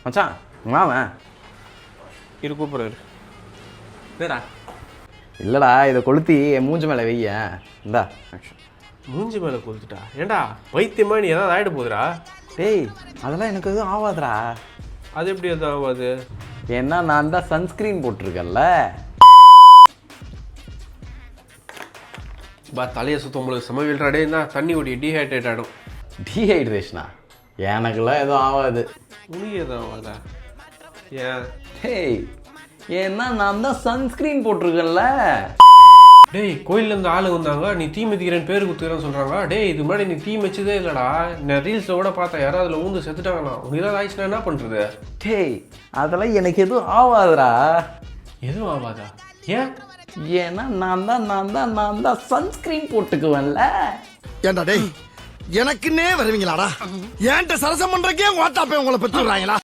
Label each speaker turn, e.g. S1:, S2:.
S1: மச்சான் மாவன்
S2: இரு கூப்பிட்றாரு. என்னடா
S1: இல்லைடா இதை கொளுத்தி என் மூஞ்சி மேலே வெய்ய இந்தா.
S2: மூஞ்சி மேலே கொளுத்துட்டா? ஏண்டா வைத்தியமா நீ ஏதாவது ஆகிட போகுதுடா?
S1: டேய் அதெல்லாம் எனக்கு எதுவும் ஆகாதுடா.
S2: அது எப்படி எதுவும் ஆகாது?
S1: ஏன்னா நான் தான் சன்ஸ்க்ரீன் போட்டிருக்கேன்ல.
S2: பா தலையை சுத்தம் உங்களுக்கு சமையல்றாடே இருந்தால் தண்ணி ஓடி டீஹைட்ரேட் ஆகிடும்.
S1: டீஹைட்ரேஷனா? எனக்குலாம் எதுவும் ஆகாது.
S2: உனக்கு எதுவும் ஆகாதா? ஏன்?
S1: டேய் ஏன்னா நான் தான் சன்ஸ்க்ரீன் போட்டிருக்கேன்ல.
S2: டேய் கோயிலேருந்து ஆளு வந்தாங்க, நீ தீ மிதிக்கிறேன்னு பேர் குத்துக்கிறேன்னு சொல்கிறாங்க. டேய் இது முன்னாடி நீ தீ மிச்சதே இல்லைடா. நான் ரீல்ஸில் கூட பார்த்தேன், யாராவது அதில் ஊந்து செத்துட்டாங்கண்ணா. உனக்கு ஏதாவது ஆயிடுச்சுன்னா என்ன பண்ணுறது?
S1: டேய் அதெல்லாம் எனக்கு எதுவும் ஆகாதுடா.
S2: எதுவும் ஆகாதா? ஏன்?
S1: ஏன்னா நான் தான் சன்ஸ்க்ரீன் போட்டுக்குவேன்ல.
S3: ஏண்டா டேய் எனக்குன்னே வருவீங்களாடா? ஏன்ட்ட சரசம் பண்றக்கே வாட்டாப்பே உங்களை பெற்றுறாங்களா?